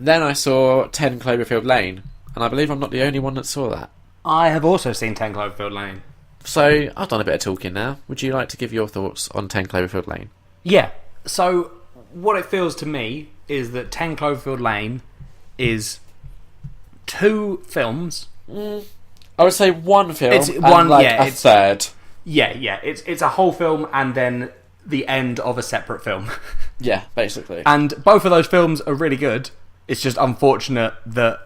then I saw 10 Cloverfield Lane, and I believe I'm not the only one that saw that. I have also seen 10 Cloverfield Lane. So, I've done a bit of talking now. Would you like to give your thoughts on 10 Cloverfield Lane? Yeah. So, what it feels to me is that 10 Cloverfield Lane is 2 films. I would say one film It's and one, like yeah, a third. Yeah. It's a whole film and then the end of a separate film. Yeah, basically. And both of those films are really good. It's just unfortunate that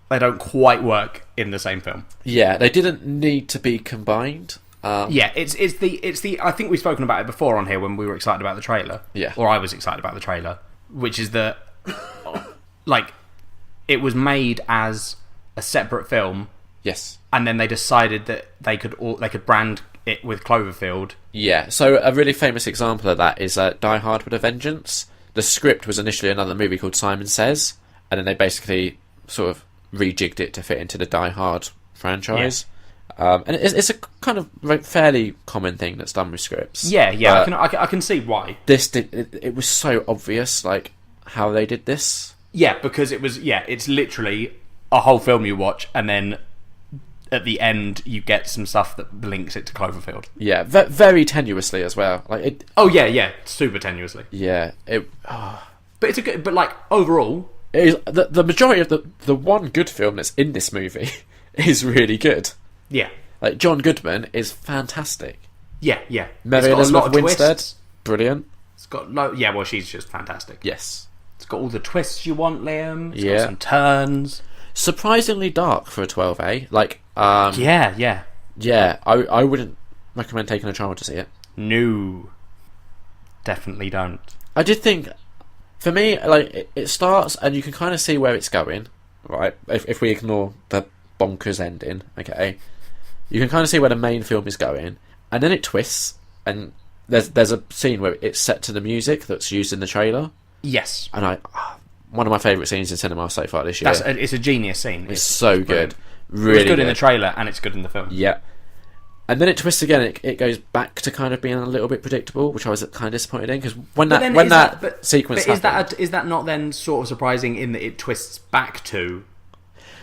they don't quite work in the same film. Yeah, they didn't need to be combined. It's the I think we've spoken about it before on here when we were excited about the trailer. Yeah. Or I was excited about the trailer, which is that like it was made as a separate film. Yes. And then they decided that they could brand it with Cloverfield. Yeah, so a really famous example of that is Die Hard with a Vengeance. The script was initially another movie called Simon Says, and then they basically sort of rejigged it to fit into the Die Hard franchise. Yeah. And it's a kind of fairly common thing that's done with scripts. Yeah, I can see why. It was so obvious, like, how they did this. Yeah, because it's literally a whole film you watch, and then at the end you get some stuff that links it to Cloverfield. Yeah, very tenuously as well. Like super tenuously. Yeah, but it's a good. But like overall, it is, the majority of the one good film that's in this movie is really good. Yeah, like John Goodman is fantastic. Yeah. Elizabeth Winstead, brilliant. It's got she's just fantastic. Yes, it's got all the twists you want, Liam. It's got some turns. Surprisingly dark for a 12A. Like, yeah. I wouldn't recommend taking a child to see it. No, definitely don't. I did think, for me, like it starts and you can kind of see where it's going, right? If we ignore the bonkers ending, okay, you can kind of see where the main film is going, and then it twists, and there's a scene where it's set to the music that's used in the trailer. Yes, and one of my favourite scenes in cinema so far this year. It's a genius scene. It's so good. Really it's good in the trailer and it's good in the film. Yeah. And then it twists again. It goes back to kind of being a little bit predictable, which I was kind of disappointed in, because when that sequence happened... is that not then sort of surprising in that it twists back to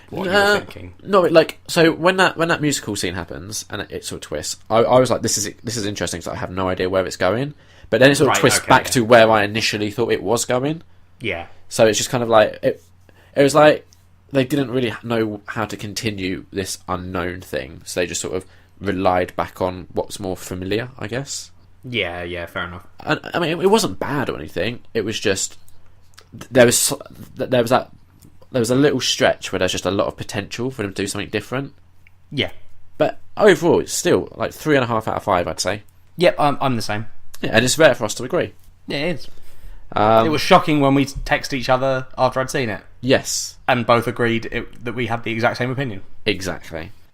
what you were thinking? No, like, so when that musical scene happens and it sort of twists, I was like, this is interesting, because I have no idea where it's going. But then it sort of twists back to where I initially thought it was going. Yeah. So it's just kind of like it was like they didn't really know how to continue this unknown thing, so they just sort of relied back on what's more familiar, I guess. Yeah, fair enough. And I mean, it wasn't bad or anything. It was just there was a little stretch where there's just a lot of potential for them to do something different. Yeah, but overall, it's still like 3.5 out of 5, I'd say. Yep, I'm the same. Yeah, and it's rare for us to agree. Yeah, it is. It was shocking when we text each other after I'd seen it. Yes. And both agreed that we had the exact same opinion. Exactly.